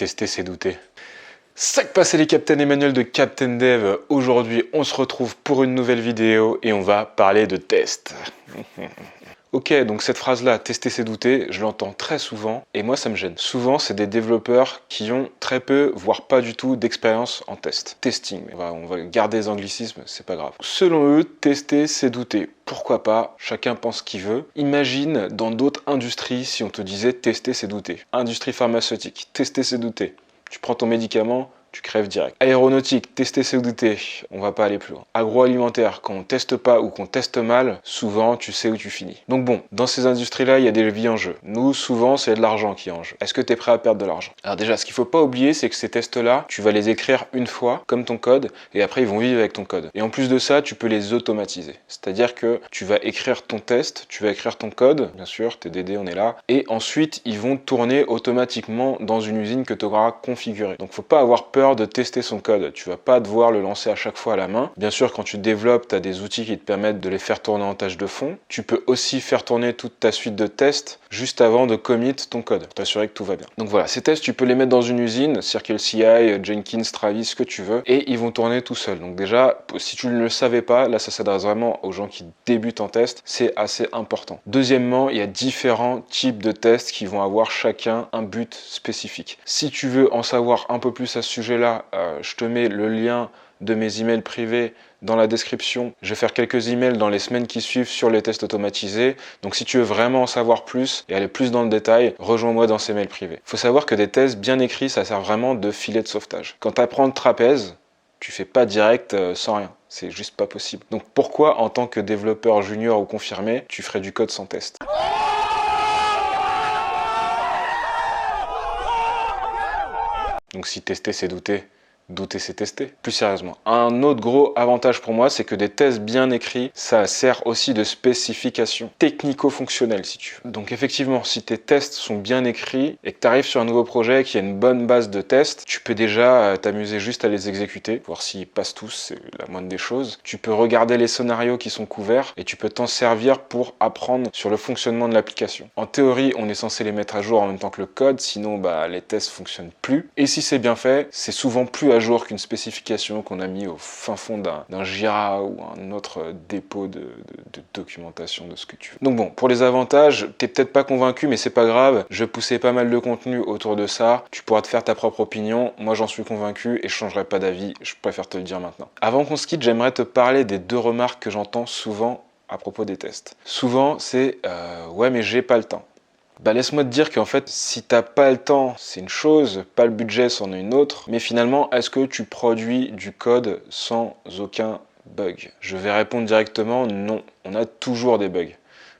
Tester, c'est douter. Sac passé les Captain Emmanuel de Captain Dev. Aujourd'hui, on se retrouve pour une nouvelle vidéo et on va parler de test. Ok, donc cette phrase-là, tester c'est douter, je l'entends très souvent et moi ça me gêne. Souvent, c'est des développeurs qui ont très peu, voire pas du tout d'expérience en test. Testing, on va garder les anglicismes, c'est pas grave. Selon eux, tester c'est douter. Pourquoi pas? Chacun pense ce qu'il veut. Imagine dans d'autres industries si on te disait tester c'est douter. Industrie pharmaceutique, tester c'est douter. Tu prends ton médicament, tu crèves direct. Aéronautique, tester c'est douter, on va pas aller plus loin. Agroalimentaire, quand on teste pas ou qu'on teste mal, souvent tu sais où tu finis. Donc bon, dans ces industries-là, il y a des vies en jeu. Nous, souvent, c'est de l'argent qui est en jeu. Est-ce que tu es prêt à perdre de l'argent? Alors déjà, ce qu'il faut pas oublier, c'est que ces tests-là, tu vas les écrire une fois, comme ton code, et après ils vont vivre avec ton code. Et en plus de ça, tu peux les automatiser. C'est-à-dire que tu vas écrire ton test, tu vas écrire ton code, bien sûr, TDD, on est là, et ensuite, ils vont tourner automatiquement dans une usine que tu auras configurée. Donc faut pas avoir peur de tester son code. Tu vas pas devoir le lancer à chaque fois à la main. Bien sûr, quand tu développes, tu as des outils qui te permettent de les faire tourner en tâche de fond. Tu peux aussi faire tourner toute ta suite de tests juste avant de commit ton code, pour t'assurer que tout va bien. Donc voilà, ces tests, tu peux les mettre dans une usine, CircleCI, Jenkins, Travis, ce que tu veux, et ils vont tourner tout seuls. Donc déjà, si tu ne le savais pas, là ça s'adresse vraiment aux gens qui débutent en test, c'est assez important. Deuxièmement, il y a différents types de tests qui vont avoir chacun un but spécifique. Si tu veux en savoir un peu plus à ce sujet-là, je te mets le lien de mes emails privés dans la description. Je vais faire quelques emails dans les semaines qui suivent sur les tests automatisés. Donc si tu veux vraiment en savoir plus et aller plus dans le détail, rejoins-moi dans ces mails privés. Il faut savoir que des tests bien écrits, ça sert vraiment de filet de sauvetage. Quand tu apprends le trapèze, tu fais pas direct sans rien. C'est juste pas possible. Donc pourquoi, en tant que développeur junior ou confirmé, tu ferais du code sans test? Donc si tester c'est douter, douter c'est tester. Plus sérieusement, un autre gros avantage pour moi, c'est que des tests bien écrits, ça sert aussi de spécification technico-fonctionnelle si tu veux. Donc effectivement, si tes tests sont bien écrits et que tu arrives sur un nouveau projet qui a une bonne base de tests, tu peux déjà t'amuser juste à les exécuter, voir s'ils passent tous, c'est la moindre des choses. Tu peux regarder les scénarios qui sont couverts et tu peux t'en servir pour apprendre sur le fonctionnement de l'application. En théorie, on est censé les mettre à jour en même temps que le code, sinon les tests fonctionnent plus. Et si c'est bien fait, c'est souvent plus à jour qu'une spécification qu'on a mis au fin fond d'un Jira ou un autre dépôt de documentation de ce que tu veux. Donc bon, pour les avantages, t'es peut-être pas convaincu, mais c'est pas grave. Je poussais pas mal de contenu autour de ça. Tu pourras te faire ta propre opinion. Moi, j'en suis convaincu et je changerai pas d'avis. Je préfère te le dire maintenant. Avant qu'on se quitte, j'aimerais te parler des deux remarques que j'entends souvent à propos des tests. Souvent, c'est ouais, mais j'ai pas le temps. Laisse-moi te dire qu'en fait, si t'as pas le temps, c'est une chose, pas le budget, c'en est une autre. Mais finalement, est-ce que tu produis du code sans aucun bug? Je vais répondre directement, non. On a toujours des bugs.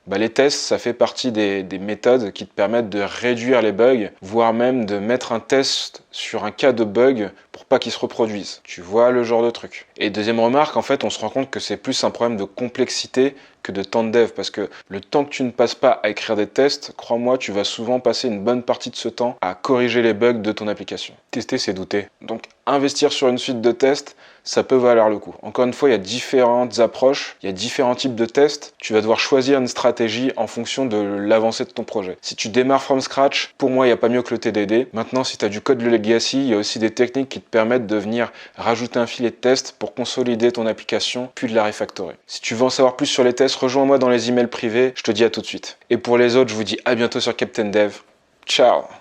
Les tests, ça fait partie des méthodes qui te permettent de réduire les bugs, voire même de mettre un test sur un cas de bug pour pas qu'il se reproduise. Tu vois le genre de truc. Et deuxième remarque, en fait, on se rend compte que c'est plus un problème de complexité que de temps de dev, parce que le temps que tu ne passes pas à écrire des tests, crois-moi, tu vas souvent passer une bonne partie de ce temps à corriger les bugs de ton application. Tester, c'est douter. Donc, investir sur une suite de tests, ça peut valoir le coup. Encore une fois, il y a différentes approches, il y a différents types de tests. Tu vas devoir choisir une stratégie en fonction de l'avancée de ton projet. Si tu démarres from scratch, pour moi, il n'y a pas mieux que le TDD. Maintenant, si tu as du code legacy, il y a aussi des techniques qui te permettent de venir rajouter un filet de test pour consolider ton application, puis de la refactorer. Si tu veux en savoir plus sur les tests, rejoins-moi dans les emails privés. Je te dis à tout de suite. Et pour les autres, je vous dis à bientôt sur Captain Dev. Ciao!